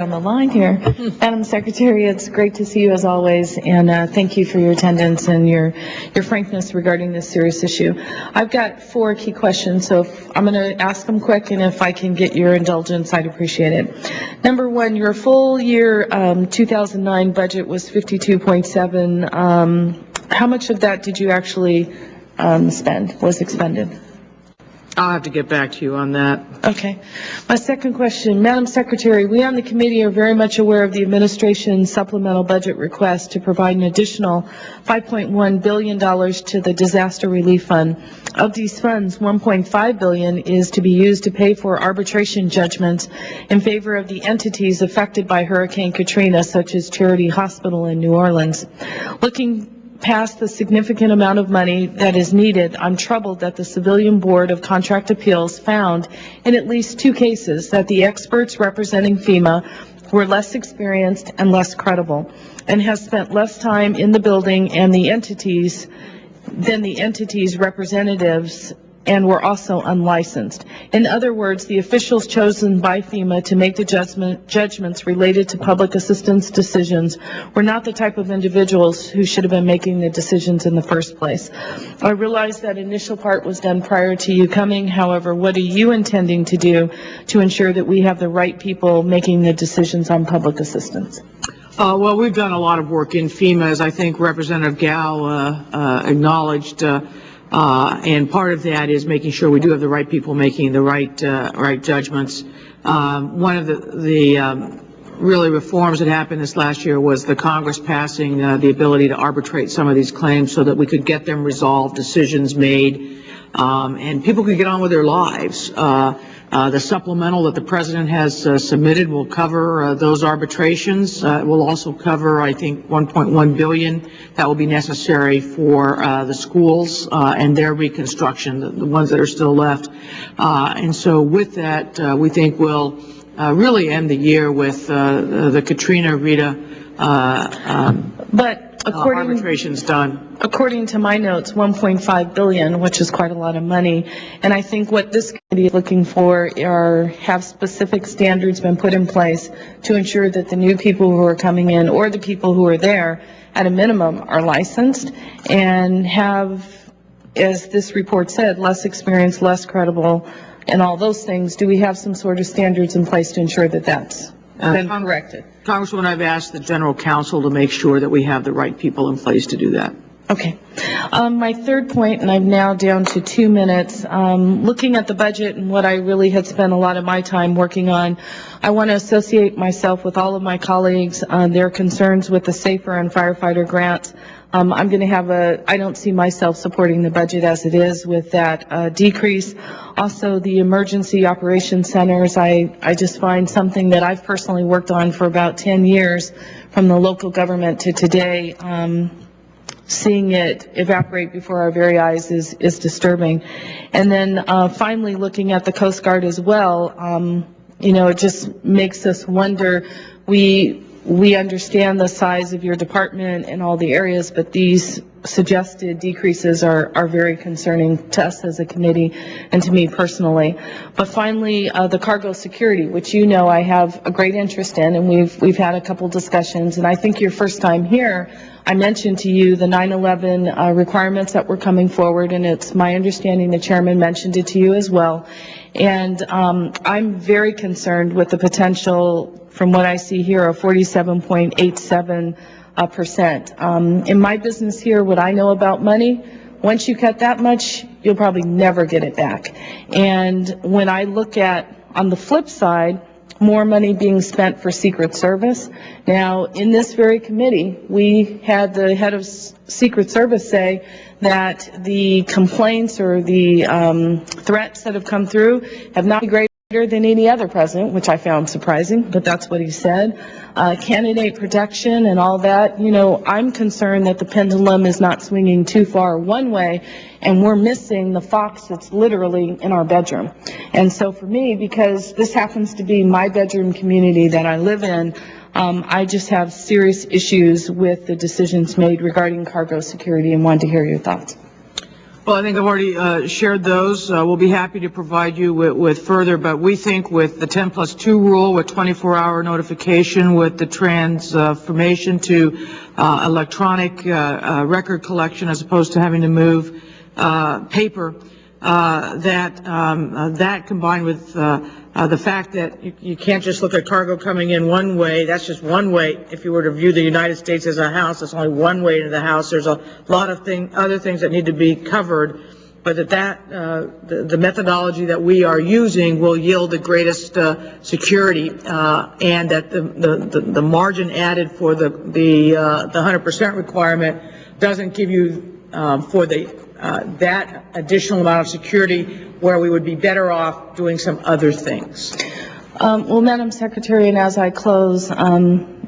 On the line here. Madam Secretary, it's great to see you as always, and thank you for your attendance and your frankness regarding this serious issue. I've got 4 key questions, so I'm going to ask them quick, and if I can get your indulgence, I'd appreciate it. Number 1, your full year 2009 budget was 52.7. How much of that did you actually spend, was expended? I'll have to get back to you on that. Okay. My second question, Madam Secretary, we on the committee are very much aware of the administration's supplemental budget request to provide an additional $5.1 billion to the disaster relief fund. Of these funds, $1.5 billion is to be used to pay for arbitration judgments in favor of the entities affected by Hurricane Katrina, such as Charity Hospital in New Orleans. Looking past the significant amount of money that is needed, I'm troubled that the Civilian Board of Contract Appeals found in at least 2 cases that the experts representing FEMA were less experienced and less credible, and has spent less time in the building and the entities than the entities' representatives, and were also unlicensed. In other words, the officials chosen by FEMA to make the judgments related to public assistance decisions were not the type of individuals who should have been making the decisions in the first place. I realize that initial part was done prior to you coming. However, what are you intending to do to ensure that we have the right people making the decisions on public assistance? Well, we've done a lot of work in FEMA, as I think Representative Gao acknowledged. And part of that is making sure we do have the right people making the right judgments. One of the really reforms that happened this last year was the Congress passing the ability to arbitrate some of these claims so that we could get them resolved, decisions made, and people could get on with their lives. The supplemental that the President has submitted will cover those arbitrations. It will also cover, I think, $1.1 billion that will be necessary for the schools and their reconstruction, the ones that are still left. And so with that, we think we'll really end the year with the Katrina Rita arbitrations done. According to my notes, $1.5 billion, which is quite a lot of money. And I think what this committee is looking for have specific standards been put in place to ensure that the new people who are coming in, or the people who are there, at a minimum, are licensed and have, as this report said, less experience, less credible, and all those things. Do we have some sort of standards in place to ensure that that's been corrected? Congresswoman, I've asked the General Counsel to make sure that we have the right people in place to do that. Okay. My third point, and I'm now down to 2 minutes, looking at the budget and what I really had spent a lot of my time working on, I want to associate myself with all of my colleagues on their concerns with the SAFER and firefighter grants. I'm going to have I don't see myself supporting the budget as it is with that decrease. Also, the emergency operations centers, I just find something that I've personally worked on for about 10 years from the local government to today. Seeing it evaporate before our very eyes is disturbing. And then finally, looking at the Coast Guard as well, it just makes us wonder. We understand the size of your department and all the areas, but these suggested decreases are very concerning to us as a committee and to me personally. But finally, the cargo security, which I have a great interest in, and we've had a couple discussions, and I think your first time here, I mentioned to you the 9/11 requirements that were coming forward, and it's my understanding the chairman mentioned it to you as well. And I'm very concerned with the potential, from what I see here, of 47.87%. In my business here, what I know about money, once you cut that much, you'll probably never get it back. And when I look at, on the flip side, more money being spent for Secret Service. Now, in this very committee, we had the head of Secret Service say that the complaints or the threats that have come through have not been greater than any other president, which I found surprising, but that's what he said. Candidate protection and all that, I'm concerned that the pendulum is not swinging too far one way, and we're missing the fox that's literally in our bedroom. And so for me, because this happens to be my bedroom community that I live in, I just have serious issues with the decisions made regarding cargo security and wanted to hear your thoughts. Well, I think I've already shared those. We'll be happy to provide you with further, but we think with the 10+2 rule, with 24-hour notification, with the transformation to electronic record collection as opposed to having to move paper, that combined with the fact that you can't just look at cargo coming in one way. That's just one way. If you were to view the United States as a house, it's only one way into the house. There's a lot of other things that need to be covered, but the methodology that we are using will yield the greatest security, and that the margin added for the 100% requirement doesn't give you for that additional amount of security, where we would be better off doing some other things. Well, Madam Secretary, and as I close,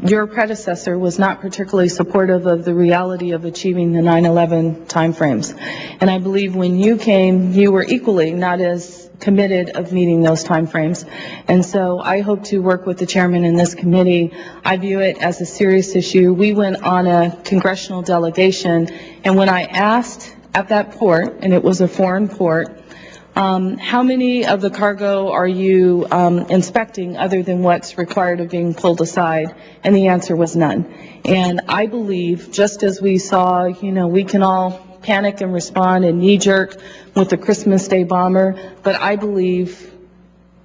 your predecessor was not particularly supportive of the reality of achieving the 9/11 timeframes. And I believe when you came, you were equally not as committed of meeting those timeframes. And so I hope to work with the chairman in this committee. I view it as a serious issue. We went on a congressional delegation, and when I asked at that port, and it was a foreign port, how many of the cargo are you inspecting other than what's required of being pulled aside? And the answer was none. And I believe, just as we saw, we can all panic and respond and knee-jerk with the Christmas Day bomber, but I believe,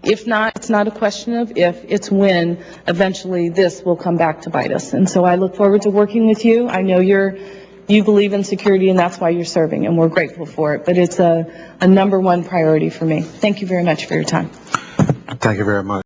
if not, it's not a question of if, it's when eventually this will come back to bite us. And so I look forward to working with you. I know you believe in security, and that's why you're serving, and we're grateful for it. But it's a #1 priority for me. Thank you very much for your time. Thank you very much.